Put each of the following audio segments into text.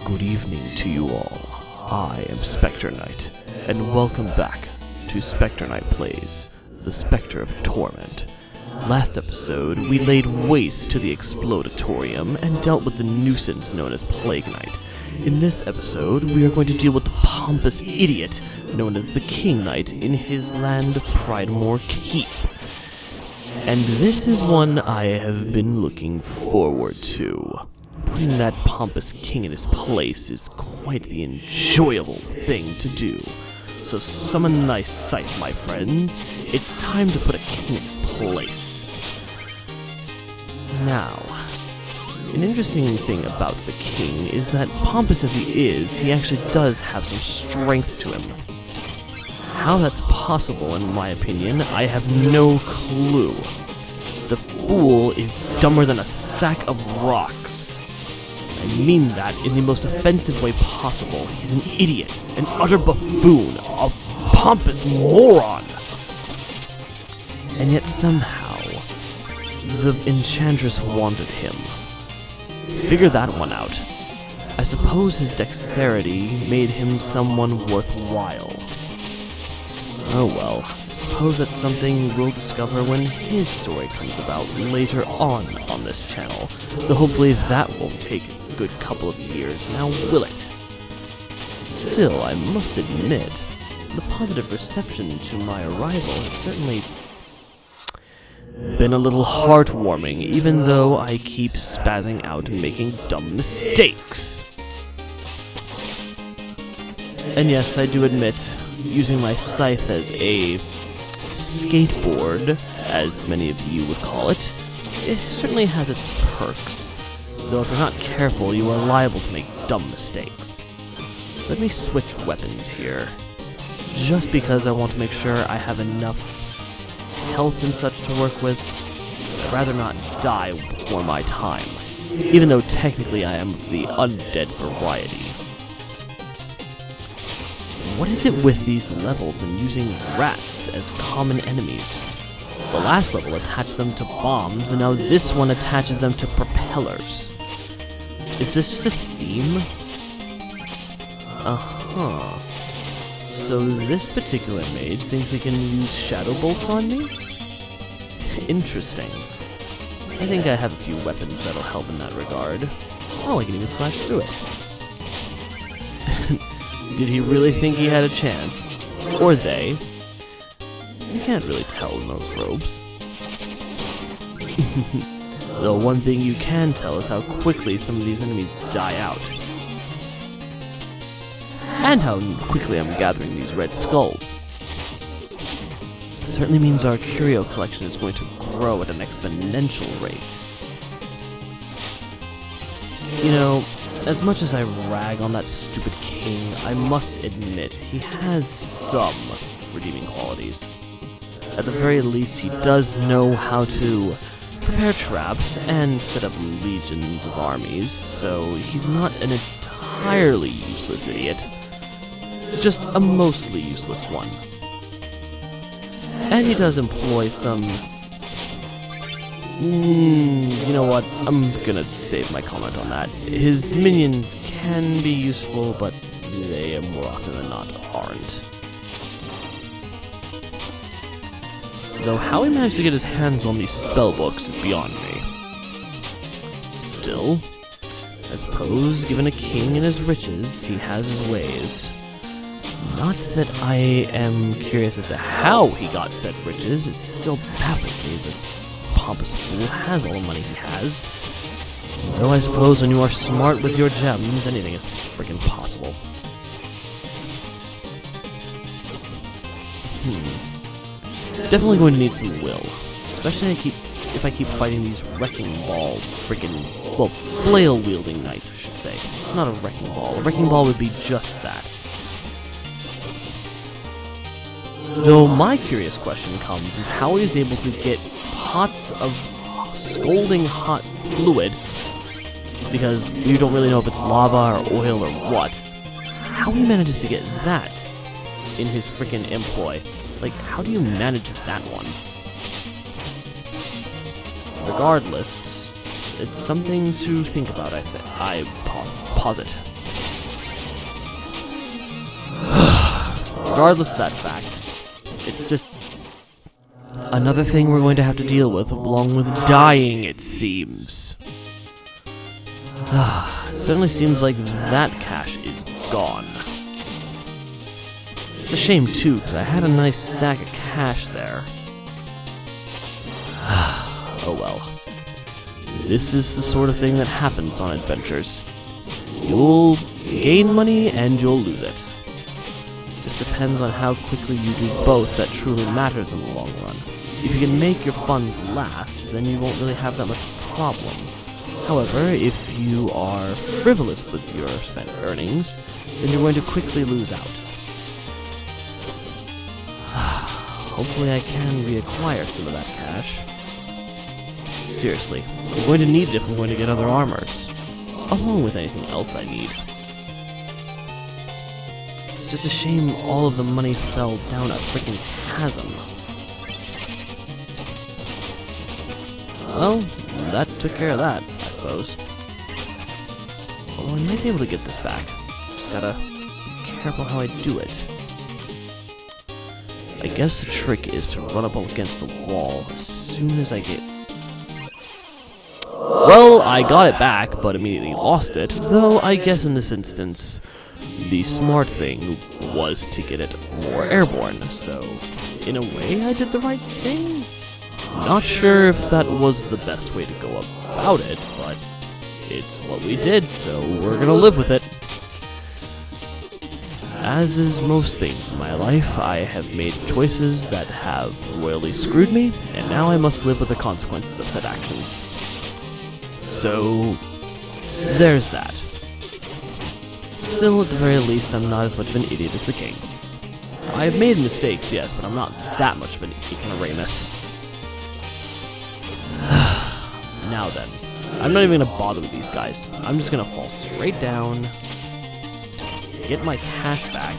Good evening to you all. I am Spectre Knight, and welcome back to Spectre Knight Plays The Spectre of Torment. Last episode, we laid waste to the Explodatorium and dealt with the nuisance known as Plague Knight. In this episode, we are going to deal with the pompous idiot known as the King Knight in his land of Pridemore Keep. And this is one I have been looking forward to. Putting that pompous king in his place is quite the enjoyable thing to do. So summon a nice sight, my friends. It's time to put a king in his place. Now, an interesting thing about the king is that pompous as he is, he actually does have some strength to him. How that's possible, in my opinion, I have no clue. The fool is dumber than a sack of rocks. I mean that in the most offensive way possible. He's an idiot, an utter buffoon, a pompous moron. And yet somehow, the Enchantress wanted him. Figure that one out. I suppose his dexterity made him someone worthwhile. Oh well, suppose that's something we'll discover when his story comes about later on this channel. Though hopefully that won't take a good couple of years, now will it? Still, I must admit, the positive reception to my arrival has certainly been a little heartwarming, even though I keep spazzing out and making dumb mistakes. And yes, I do admit, using my scythe as a skateboard, as many of you would call it, it certainly has its perks. Though if you're not careful, you are liable to make dumb mistakes. Let me switch weapons here, just because I want to make sure I have enough health and such to work with. I'd rather not die before my time, even though technically I am of the undead variety. What is it with these levels and using rats as common enemies? The last level attached them to bombs, and now this one attaches them to propellers. Is this just a theme? Uh-huh. So this particular mage thinks he can use shadow bolts on me? Interesting. I think I have a few weapons that'll help in that regard. Oh, I can even slash through it. Did he really think he had a chance? Or they? You can't really tell in those robes. Though one thing you can tell is how quickly some of these enemies die out. And how quickly I'm gathering these red skulls. It certainly means our curio collection is going to grow at an exponential rate. You know, as much as I rag on that stupid king, I must admit he has some redeeming qualities. At the very least, he does know how to prepare traps and set up legions of armies, so he's not an entirely useless idiot. Just a mostly useless one. And he does employ some... you know what? I'm gonna save my comment on that. His minions can be useful, but they more often than not aren't. Though how he managed to get his hands on these spellbooks is beyond me. Still, I suppose, given a king and his riches, he has his ways. Not that I am curious as to how he got said riches, it still baffles me that pompous fool has all the money he has. Though I suppose when you are smart with your gems, anything is freaking possible. Definitely going to need some will, especially if I keep fighting these wrecking ball flail-wielding knights, I should say. Not a wrecking ball. A wrecking ball would be just that. Though my curious question comes is how he is able to get pots of scalding hot fluid, because you don't really know if it's lava or oil or what. How he manages to get that in his freaking employ. Like, how do you manage that one? Regardless, it's something to think about, I posit. regardless of that fact, it's just another thing we're going to have to deal with, along with dying, it seems. Certainly seems like that cash is gone. It's a shame, too, because I had a nice stack of cash there. Oh well. This is the sort of thing that happens on adventures. You'll gain money and you'll lose it. Just depends on how quickly you do both that truly matters in the long run. If you can make your funds last, then you won't really have that much problem. However, if you are frivolous with your spent earnings, then you're going to quickly lose out. Hopefully I can reacquire some of that cash. Seriously, I'm going to need it if I'm going to get other armors, along with anything else I need. It's just a shame all of the money fell down a freaking chasm. Well, that took care of that, I suppose. Although I might be able to get this back. Just gotta be careful how I do it. I guess the trick is to run up against the wall as soon as I get... Well, I got it back, but immediately lost it, though I guess in this instance, the smart thing was to get it more airborne, so in a way I did the right thing? Not sure if that was the best way to go about it, but it's what we did, so we're gonna live with it. As is most things in my life, I have made choices that have royally screwed me, and now I must live with the consequences of said actions. So, there's that. Still, at the very least, I'm not as much of an idiot as the king. I've made mistakes, yes, but I'm not that much of an ignoramus. Now then, I'm not even gonna bother with these guys. I'm just gonna fall straight down, get my cash back,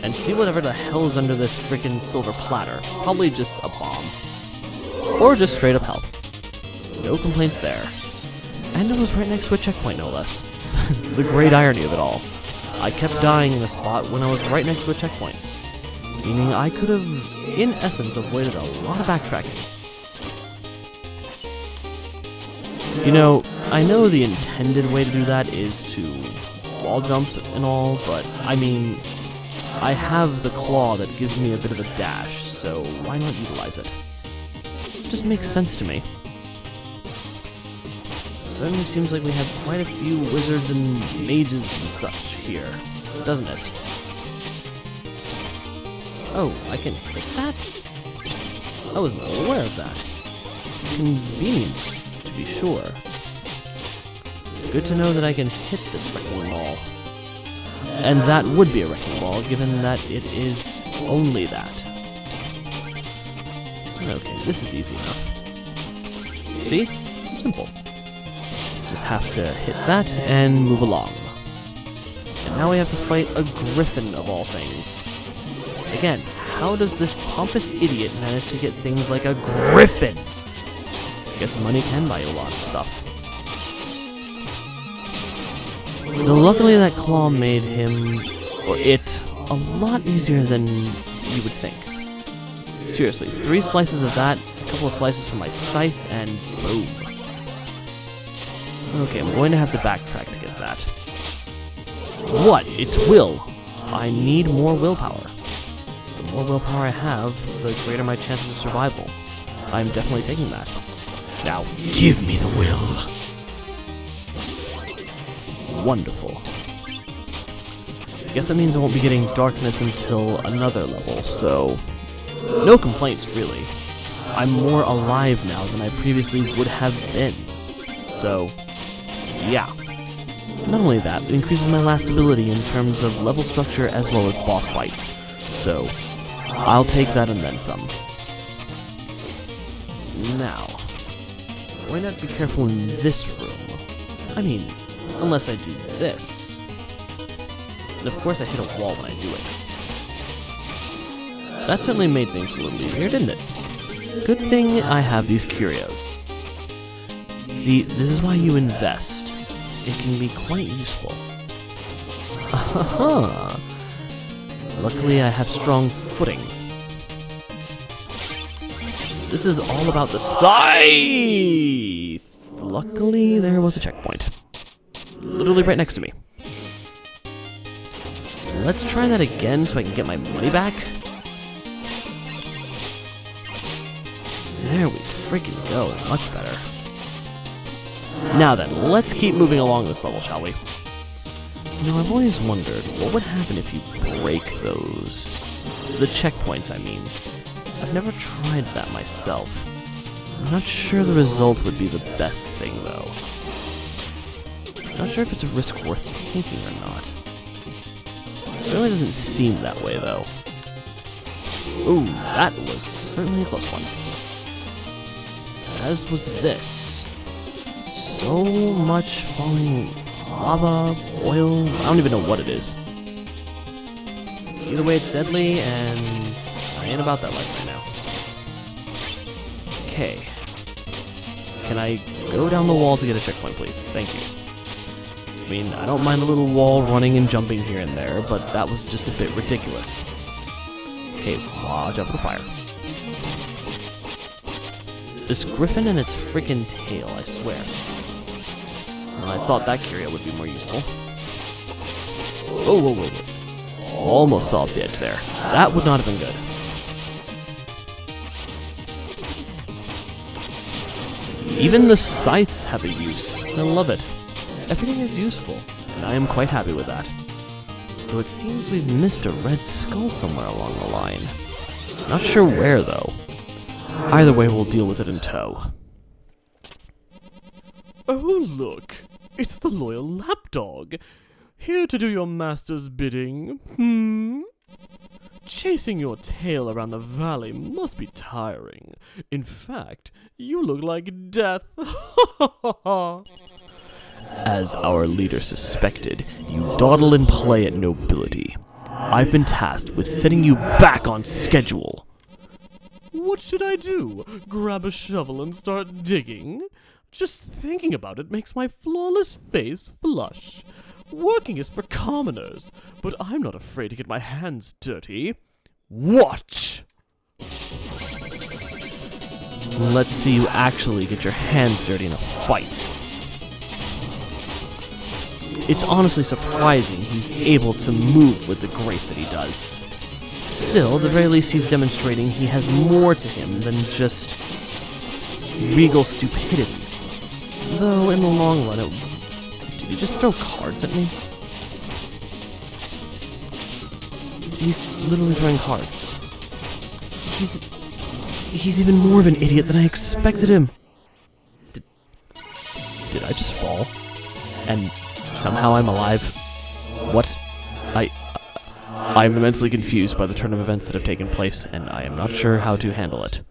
and see whatever the hell is under this freaking silver platter. Probably just a bomb. Or just straight up health. No complaints there. And it was right next to a checkpoint, no less. The great irony of it all. I kept dying in a spot when I was right next to a checkpoint. Meaning I could have, in essence, avoided a lot of backtracking. You know, I know the intended way to do that is to wall jump and all, but, I mean, I have the claw that gives me a bit of a dash, so why not utilize it? It just makes sense to me. Certainly seems like we have quite a few wizards and mages and such here, doesn't it? Oh, I can hit that? I wasn't aware of that. Convenient, to be sure. Good to know that I can hit this wrecking ball. And that would be a wrecking ball, given that it is only that. Okay, this is easy enough. See? Simple. Just have to hit that and move along. And now we have to fight a griffin of all things. Again, how does this pompous idiot manage to get things like a griffin? I guess money can buy you a lot of stuff. Though luckily that claw made him, or it, a lot easier than you would think. Seriously, 3 slices of that, a couple of slices from my scythe, and boom. Okay, I'm going to have to backtrack to get that. What? It's will. I need more willpower. The more willpower I have, the greater my chances of survival. I'm definitely taking that. Now, give me the will. Wonderful. I guess that means I won't be getting darkness until another level, so no complaints, really. I'm more alive now than I previously would have been. So, yeah. Not only that, it increases my last ability in terms of level structure as well as boss fights. So, I'll take that and then some. Now, why not be careful in this room? I mean, unless I do this. And of course I hit a wall when I do it. That certainly made things a little easier, didn't it? Good thing I have these curios. See, this is why you invest. It can be quite useful. Luckily, I have strong footing. This is all about the scythe! Luckily, there was a checkpoint. Literally right next to me. Let's try that again so I can get my money back. There we freaking go. Much better. Now then, let's keep moving along this level, shall we? You know, I've always wondered, what would happen if you break those? The checkpoints, I mean. I've never tried that myself. I'm not sure the result would be the best thing, though. Not sure if it's a risk worth taking or not. It certainly doesn't seem that way, though. Ooh, that was certainly a close one. As was this. So much falling lava, oil, I don't even know what it is. Either way, it's deadly, and I ain't about that life right now. Okay. Can I go down the wall to get a checkpoint, please? Thank you. I mean, I don't mind a little wall running and jumping here and there, but that was just a bit ridiculous. Okay, watch out for the fire. This griffin and its freaking tail, I swear. Well, I thought that curio would be more useful. Whoa, whoa, whoa, whoa. Almost fell off the edge there. That would not have been good. Even the scythes have a use. I love it. Everything is useful, and I am quite happy with that. Though it seems we've missed a red skull somewhere along the line. Not sure where, though. Either way, we'll deal with it in tow. Oh, look. It's the loyal lapdog. Here to do your master's bidding. Chasing your tail around the valley must be tiring. In fact, you look like death. As our leader suspected, you dawdle and play at nobility. I've been tasked with setting you back on schedule. What should I do? Grab a shovel and start digging? Just thinking about it makes my flawless face flush. Working is for commoners, but I'm not afraid to get my hands dirty. Watch! Let's see you actually get your hands dirty in a fight. It's honestly surprising he's able to move with the grace that he does. Still, at the very least he's demonstrating he has more to him than just regal stupidity. Though, in the long run, did he just throw cards at me? He's literally throwing cards. He's even more of an idiot than I expected him. Did I just fall? And somehow I'm alive? What? I'm immensely confused by the turn of events that have taken place, and I am not sure how to handle it.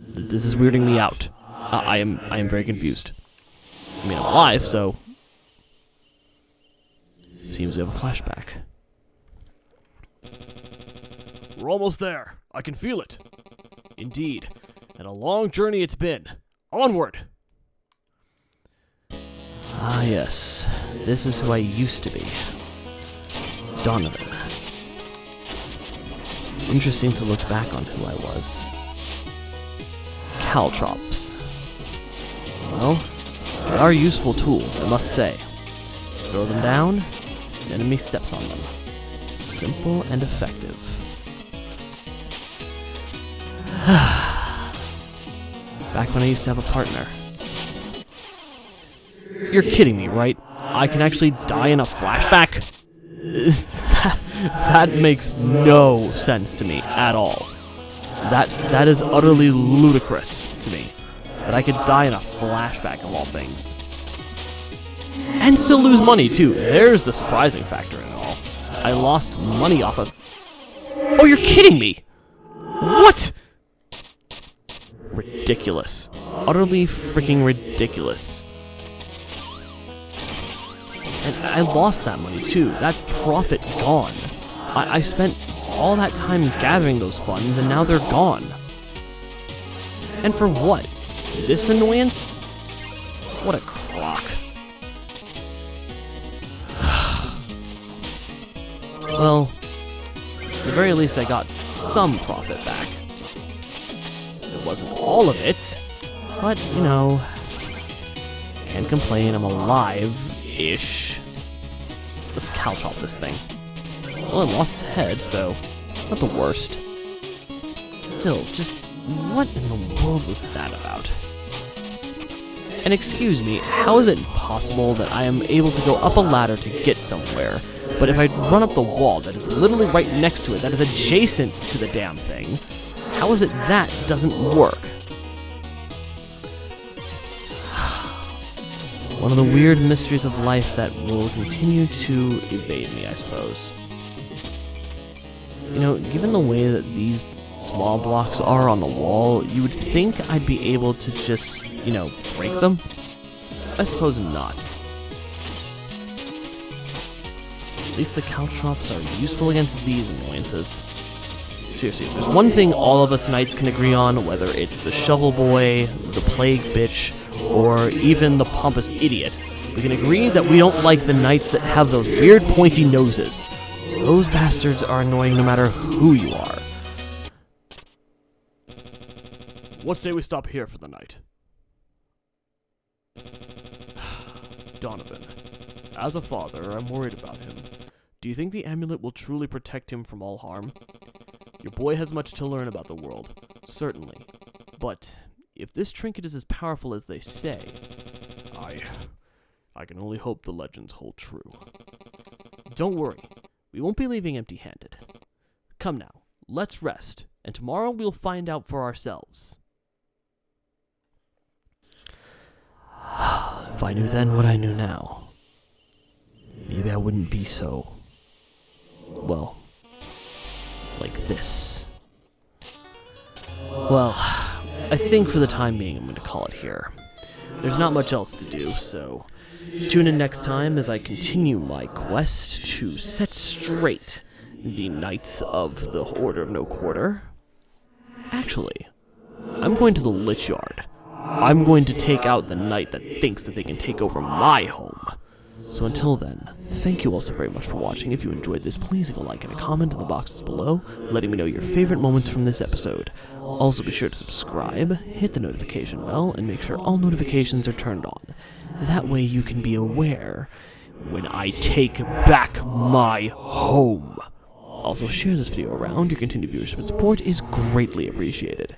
This is weirding me out. I am very confused. I mean, I'm alive, so... Seems we have a flashback. We're almost there. I can feel it. Indeed. And a long journey it's been. Onward! Ah, yes. This is who I used to be. Donovan. Interesting to look back on who I was. Caltrops. Well, they are useful tools, I must say. Throw them down, an enemy steps on them. Simple and effective. Back when I used to have a partner. You're kidding me, right? I can actually die in a flashback? That makes no sense to me at all. That is utterly ludicrous to me. That I could die in a flashback of all things. And still lose money, too. There's the surprising factor in it all. I lost money off of... Oh, you're kidding me! What? Ridiculous. Utterly freaking ridiculous. And I lost that money, too. That's profit gone. I spent all that time gathering those funds, and now they're gone. And for what? This annoyance? What a crock. Well, the very least I got some profit back. It wasn't all of it, but, you know, can't complain, I'm alive-ish. Let's caltrop this thing. Well, it lost its head, so not the worst. Still, just what in the world was that about? And excuse me, how is it possible that I am able to go up a ladder to get somewhere, but if I run up the wall that is literally right next to it, that is adjacent to the damn thing, how is it that doesn't work? One of the weird mysteries of life that will continue to evade me, I suppose. You know, given the way that these small blocks are on the wall, you would think I'd be able to just, you know, break them? I suppose not. At least the caltrops are useful against these annoyances. Seriously, if there's one thing all of us knights can agree on, whether it's the shovel boy, the plague bitch, or even the pompous idiot, we can agree that we don't like the knights that have those weird pointy noses. Those bastards are annoying no matter who you are. What say we stop here for the night? Donovan, as a father, I'm worried about him. Do you think the amulet will truly protect him from all harm? Your boy has much to learn about the world, certainly. But if this trinket is as powerful as they say, I can only hope the legends hold true. Don't worry, we won't be leaving empty-handed. Come now, let's rest, and tomorrow we'll find out for ourselves. If I knew then what I knew now, maybe I wouldn't be so, well, like this. Well, I think for the time being I'm going to call it here. There's not much else to do, so tune in next time as I continue my quest to set straight the Knights of the Order of No Quarter. Actually, I'm going to the Lich Yard. I'm going to take out the knight that thinks that they can take over my home. So until then, thank you all so very much for watching. If you enjoyed this, please leave a like and a comment in the boxes below, letting me know your favorite moments from this episode. Also be sure to subscribe, hit the notification bell, and make sure all notifications are turned on. That way you can be aware when I take back my home. Also, share this video around. Your continued viewership and support is greatly appreciated.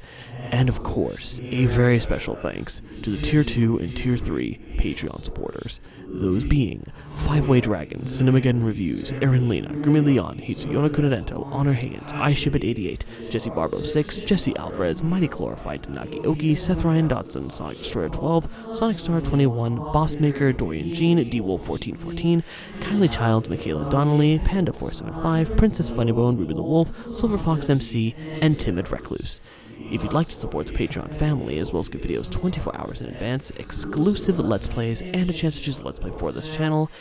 And of course, a very special thanks to the Tier 2 and Tier 3 Patreon supporters. Those being Five-Way Dragon, Cinemageddon Reviews, Aaron Lena, Grimmy Leon, Hitsuyona Kunadento, Honor Higgins, iShipIt88, Jesse Barbo 6, Jesse Alvarez, Mighty Chlorified, Nagi Ogi, Seth Ryan Dodson, Sonic Destroyer 12, Sonic Star 21, Bossmaker, Dorian Jean, D-Wolf 1414, Kylie Childs, Michaela Donnelly, Panda 475, Princess Funnybone, Ruby the Wolf, Silver Fox MC, and Timid Recluse. If you'd like to support the Patreon family, as well as get videos 24 hours in advance, exclusive Let's Plays, and a chance to choose a Let's Play for this channel,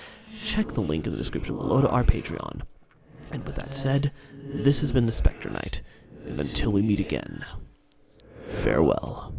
check the link in the description below to our Patreon. And with that said, this has been the Spectre Knight, and until we meet again, farewell.